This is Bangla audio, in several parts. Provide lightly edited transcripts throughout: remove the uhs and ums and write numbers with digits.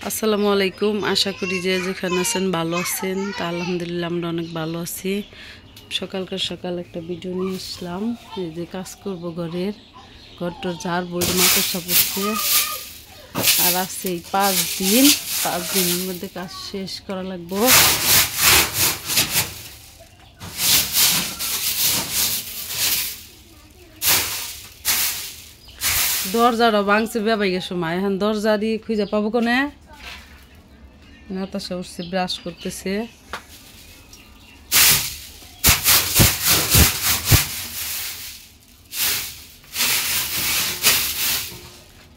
আসসালামু আলাইকুম। আশা করি যে যেখানে আছেন ভালো আছেন। তা আলহামদুলিল্লাহ আমরা অনেক ভালো আছি। সকাল একটা ভিডিও নিয়ে আসলাম, এই যে কাজ করবো ঘরটার ঝাড় বই মাকড়সা পড়ছে। আর আছে 5 দিন, 5 দিনের মধ্যে কাজ শেষ করা লাগবো। দরজাটা ভাঙছে বেবাইয়ের সময়, এখন দরজা দিয়ে খুঁজে পাবো কোনে। নাতাশা উঠছে, ব্রাশ করতেছে।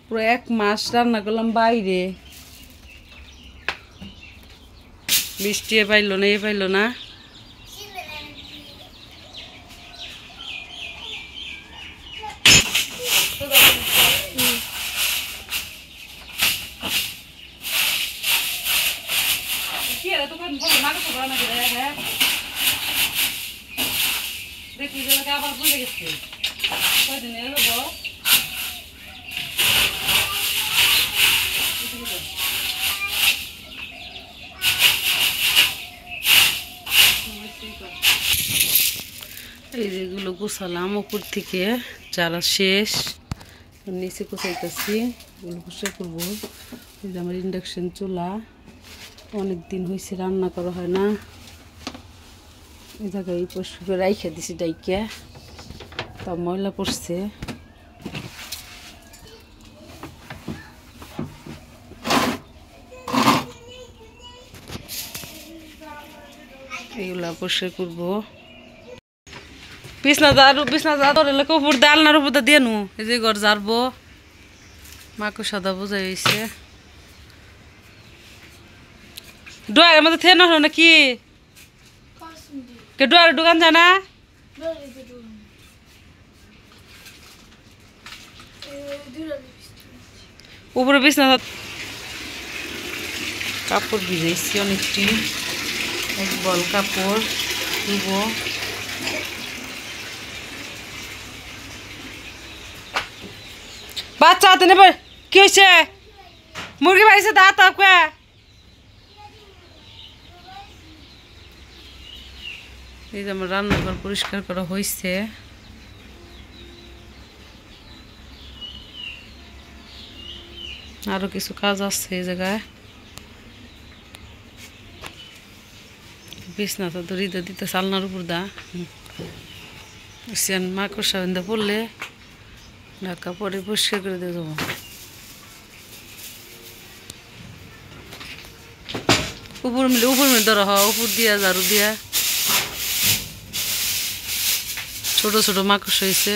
পুরো 1 মাস রান্না করলাম বাইরে, বৃষ্টি পাইলো না, পাইলো না। দেখি আবার বুঝে গেছে কয়দিন এলো। এই যেগুলো গুছালাম উপর থেকে, যারা শেষ নিচে গুছাইতেছি, এগুলো গুছিয়ে করবো। এই যে আমার ইন্ডাকশন চুলা, অনেক দিন হয়েছে রান্না করা হয় না। এই জায়গায় পরিষ্কার করে রাইখে দিছি ডাইকে, তা ময়লা পড়ছে। এইগুলা পরিষ্কার করবো। বিছনা জার উপর ডালনার উপর দিয়ে নু, এই যে ঘর ঝাড়বো। মাকে সাদা বোঝাই হয়েছে। ডোয়ারের মধ্যে থে না নাকি ডোয়ারের দোকান যায় না। উপরে বিছনা কাপড় ভিজাইছি অনেকটি, এক বল কাপড় ধুবো। বাচ্চা হাতে নেবে, কি হয়েছে? মুরগি বাড়িছে দাঁত আপকে। এই যে আমার রান্নাঘর পরিষ্কার করা হয়েছে। আরো কিছু কাজ আছে এই জায়গায়। বিছনাটা দড়ি দিতে চালনার উপর দা মাকড়সা বেঁধে পড়লে ঢাকা পরে পরিষ্কার করে দিয়ে দেবো। উপর মিলে ধরা হয়, উপর দিয়া ঝাড়ু দিয়া ছোট ছোট মাকড়সা হয়েছে।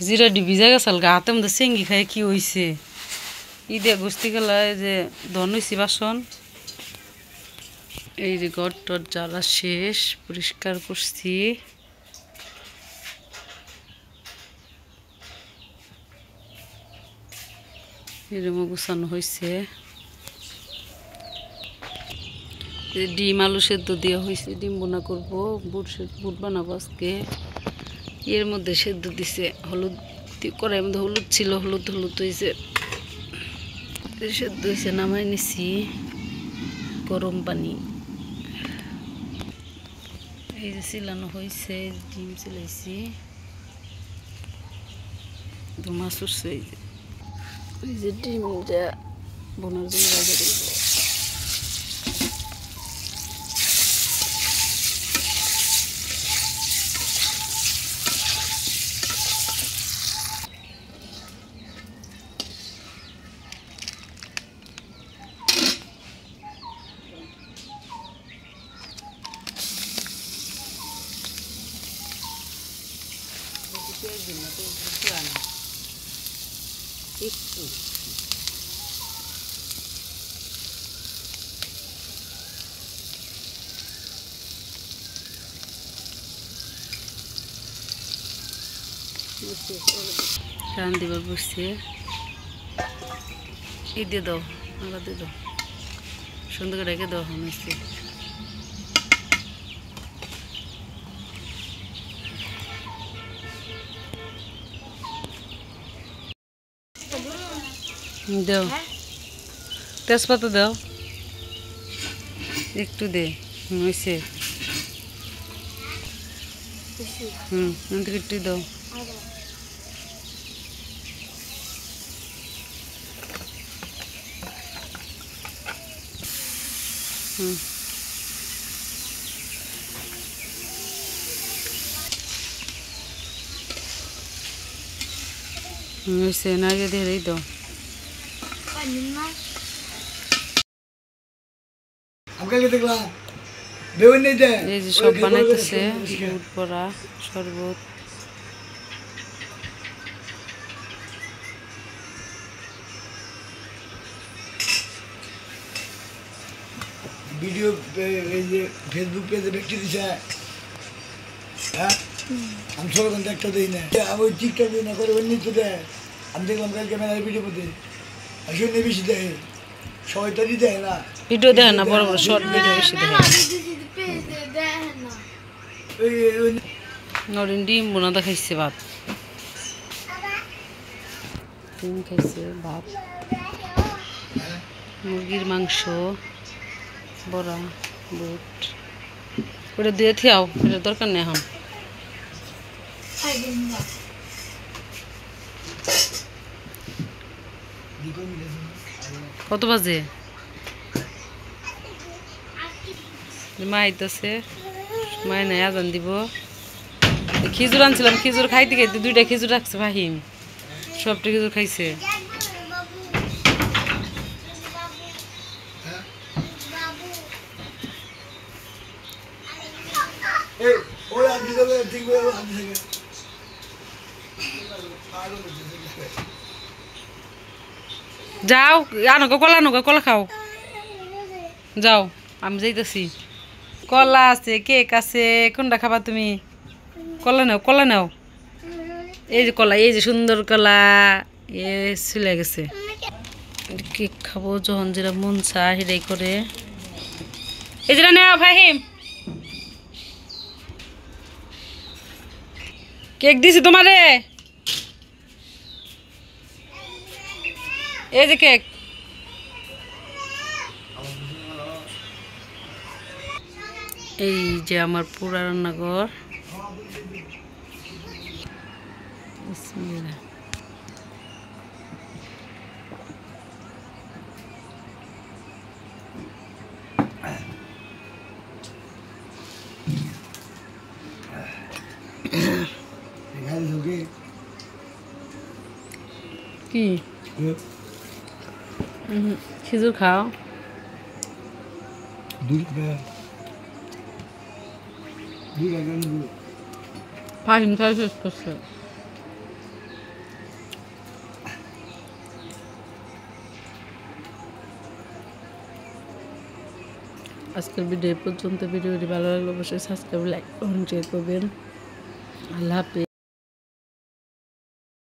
জিরা ডি ভিজা গেছাল গা, হাতে মধ্যে চেঙ্গি খাই কি হয়েছে। ঈদে গোষ্ঠী গেলা যে ধন হয়েছি বাসন। এই যে ঘর টর জ্বালা শেষ, পরিষ্কার করছি। এরকম গোছানো হয়েছে। ডিম আলু সেদ্ধ দেওয়া হয়েছে, ডিম বোনা করবো। বুট বানাবো আজকে। এর মধ্যে সেদ্ধ দিছে, হলুদ কড়াইয়ের মধ্যে হলুদ ছিল, হলুদ হয়েছে, সেদ্ধ হয়েছে। নামাই নিছি গরম পানি। এই যে চিলানো হয়েছে, ডিম চিলাইছি, মাছ উঠছে। এই যে ডিমটা বোনার জন্য বাজে দিব। একটু রান দিবার বসছে। এই দিয়ে দাও, আবার দিয়ে দাও, সুন্দর করে রেখে দাও। মিষ্টি দাও, তেজপাতা দাও একটু দে। হয়েছে। একটু দাও। হয়েছে না, আগে ধরেই দাও। এই যে সব বানাইতেছে দুধ বড়া, শরবত। ভিডিও এই যে ফেসবুক পেজে ব্যক্তি দিছে, হ্যাঁ আমি সব একটা দিই না, আমি ওই টিকটক দিই না করে অন্য তো দেয়। আমি দেখলাম কালকে মেলার ভিডিও মধ্যে আসলে বেশি দেয়, সবাই তো দেয় না ভিডিও দেখে না, বড় বড় শর্ট ভিডিও বেশি দেখে। নরিন ডিম বোনাদা খাইছে, ভাত ডিম খাইছে, ভাত, মুরগির মাংস, বড়া, বুট। ওটা দিয়ে থিয়াও, এটার দরকার নেই এখন। কত বাজে? মা আইতেছে, মায় নাই, আজান দিব। খিজুর আনছিলাম, খিজুর খাইতে খাইতে 2টা খিজুর রাখছে ফাহিম, সবটা খিজুর খাইছে। যাও, আনো কলা, আনো কলা খাও, যাও আমি যাইতেছি। কলা আছে, কেক আছে, কোনটা খাবা তুমি? কলা নাও, কলা নাও। এই যে কলা, এই যে সুন্দর কলা, এ ছিলে গেছে। কেক খাবো যখন যেটা মন চায় সেটাই করে। এই যেটা নেও ফাহিম, কেক দিছি তোমারে, এই যে কেক। এই যে আমার পুরা রান্নাঘর। বিসমিল্লাহ। কি খিজুর খাও? ফাহিম খাই শেষ করছে। আজকের ভিডিও পর্যন্ত। ভিডিওটি ভালো লাগলে অবশ্যই সাবস্ক্রাইব, লাইক, কমেন্ট করবেন। আল্লাহ হাফেজ।